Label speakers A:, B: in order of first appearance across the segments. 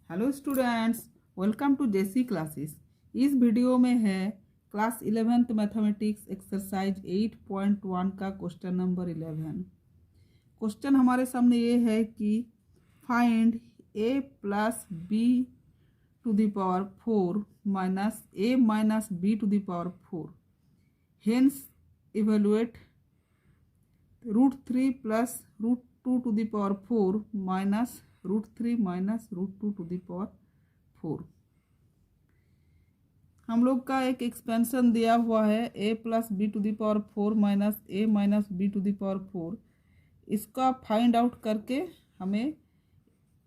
A: Hello students, welcome to JC classes. इस video में है क्लास 11th मैथमेटिक्स एक्सरसाइज 8.1 का क्वेश्चन नंबर 11। क्वेश्चन हमारे सामने ये है कि find a plus b to the power 4 minus a minus b to the power 4। Hence evaluate √3 plus √2 to the power 4 minus √3 minus √2 to the power 4। हम लोग का एक एक्सपेंशन दिया हुआ है a plus b to the power 4 minus a minus b to the power 4। इसका find out करके हमें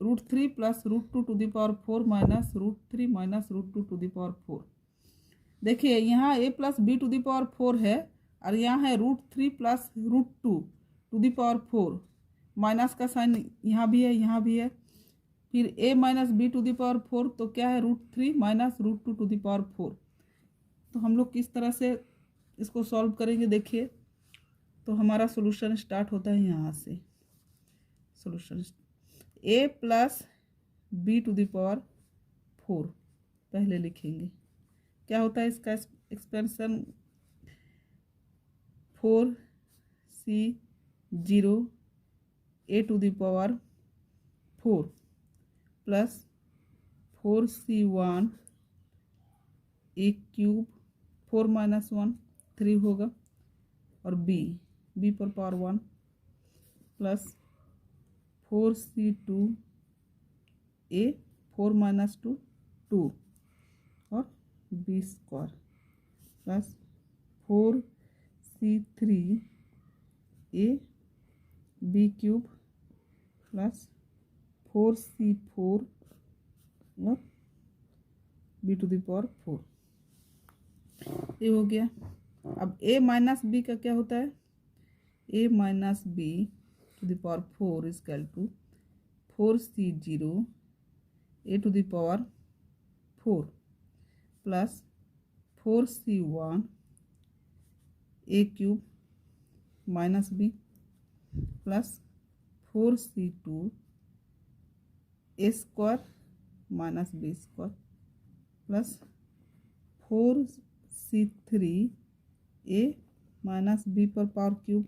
A: √3 plus √2 to the power 4 minus √3 minus √2 to the power 4। देखिए यहाँ a plus b to the power 4 है और यहाँ है √3 plus √2 to the power 4। Minus का साइन यहाँ भी है, यहाँ भी है। फिर a minus b to the power 4 तो क्या है √3 माइनस √2 टू द पावर 4। तो हम लोग किस तरह से इसको सॉल्व करेंगे देखिए। तो हमारा सॉल्यूशन स्टार्ट होता है यहाँ से। Solution a plus b to the power 4 पहले लिखेंगे। क्या होता है इसका expansion 4c0 a to the power 4 plus 4c1 a cube 4 minus 1 3 होगा और b पर power 1 plus 4c2 a 4 minus 2 2 और b square plus 4c3 a b cube plus 4c4 और b टू द पावर 4। ये हो गया। अब a माइनस बी का क्या होता है? a minus b to the power 4 is equal to 4c0 a to the power 4 plus 4c1 a cube minus b plus 4c2 a square minus b square plus 4c3 a minus b पर power cube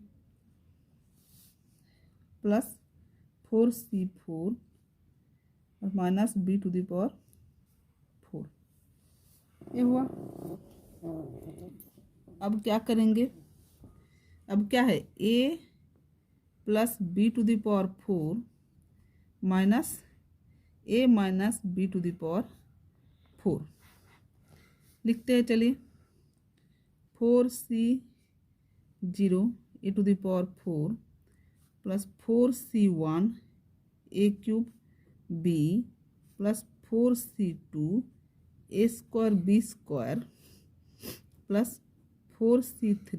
A: plus 4c4 और minus b to the power 4। ये हुआ। अब क्या करेंगे? अब क्या है a plus b to the power 4 minus a minus b to the power 4 लिखते हैं। चलिए 4c0 a to the power 4 plus 4c1 a cube b plus 4c2 a square b square plus 4c3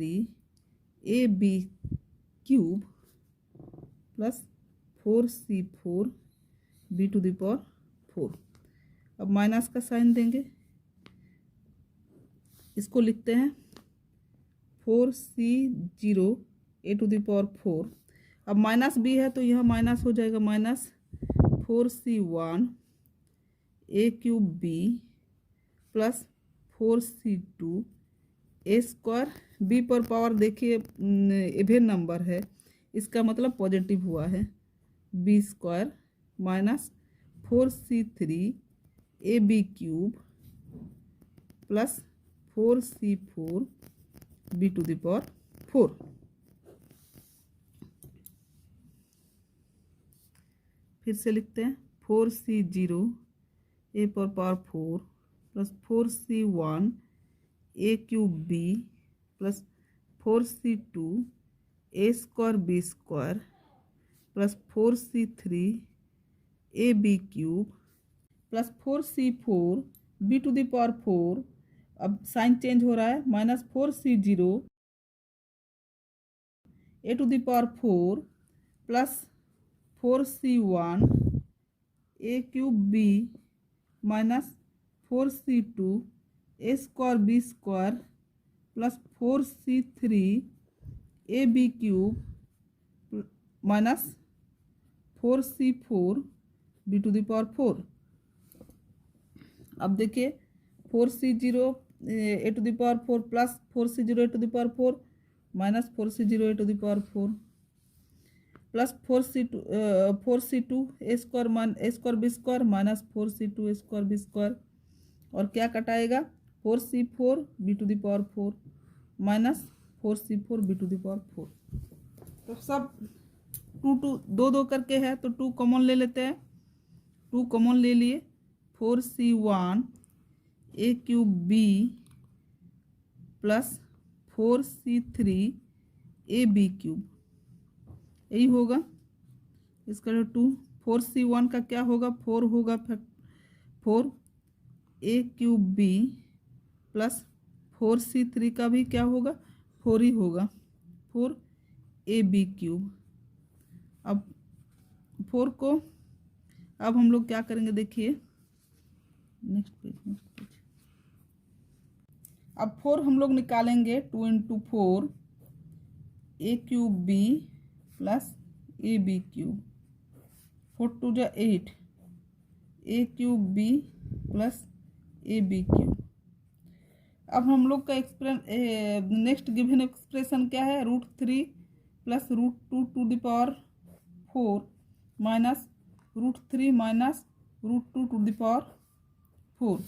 A: a b cube plus 4c4 b to the power 4। अब minus का sign देंगे, इसको लिखते हैं 4c0 a to the power 4। अब minus b है तो यह माइनस हो जाएगा, minus 4c1 a cube b plus 4c2 a square b पर पावर देखिए इवन नंबर है, इसका मतलब पॉजिटिव हुआ है, b square minus 4c3 a b cube plus 4c4 b to the power 4। फिर से लिखते हैं 4c0 a पर power 4 plus 4c1 a cube b plus 4c2 a square b square plus 4c3 a b cube plus 4c4 b to the power 4। अब sign change हो रहा है, minus 4c0 a to the power 4 plus 4c1 a cube b minus 4c2 a square b square plus 4c3 a b cube minus 4c4 b to the power 4। अब देखिए 4c0 a to the power 4 plus 4c0 a to the power 4 minus 4c0 a to the power 4 plus 4c2 a square b square minus 4c2 a square b square, और क्या कटाएगा 4c4 b to the power 4 minus 4c4 b to the power 4। तो सब दो दो करके है तो 2 कॉमन ले लेते हैं। 2 कॉमन ले लिए 4c1 a cube B plus 4c3 a B cube, यही होगा इसका 2। 4c1 का क्या होगा 4 होगा 4 A cube B plus 4c3 का भी क्या होगा 4 ही होगा 4 ए बी क्यूब। अब 4 को अब हम लोग क्या करेंगे देखिए नेक्स्ट पेज। अब 4 हम लोग निकालेंगे 2 into 4 A cube B plus A B cube, 4 two जा 8 A cube B plus A B cube. अब हम लोग का नेक्स्ट गिवन एक्सप्रेशन क्या है √3 plus √2 to the power 4 minus √3 minus √2 to the power 4।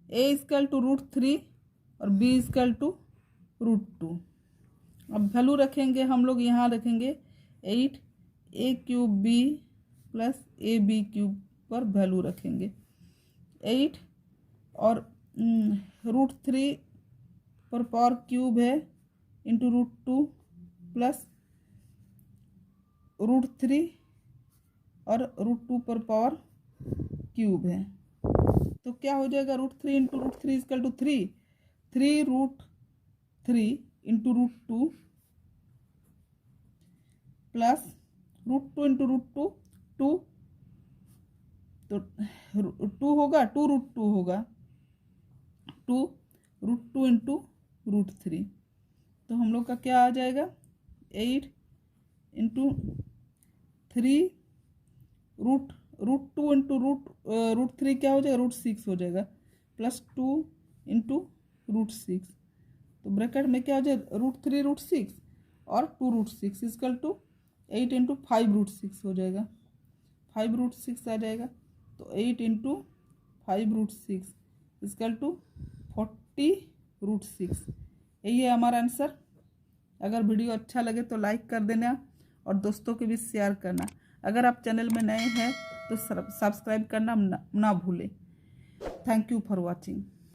A: A equal to √3 और B is equal to √2। अब value रखेंगे हम लोग यहाँ रखेंगे 8 A cube B plus A B cube पर वैल्यू रखेंगे 8 और √3 पर पावर क्यूब है इंटू √2 प्लस √3 और √2 पर पावर क्यूब है, तो क्या हो जाएगा √3 into √3 equal to 3 √3 into √2 plus √2 into √2 2, तो 2 होगा 2 √2 होगा 2 √2 इंटू √3, तो हम लोग का क्या आ जाएगा 8 इंटू 3 √2 इंटू √3 क्या हो जाएगा √6 हो जाएगा प्लस 2 इंटू √6, तो ब्रैकेट में क्या हो जाएगा √3 √6 और 2 √6 इजकल टू 8 इंटू 5 √6 हो जाएगा 5 √6 आ जाएगा, तो 8 इंटू 5 √6 इजकल टू 40 √6। यही है हमारा आंसर। अगर वीडियो अच्छा लगे तो लाइक कर देना और दोस्तों के भी शेयर करना। अगर आप चैनल में नए हैं तो सब्सक्राइब करना ना भूलें। Thank you for watching.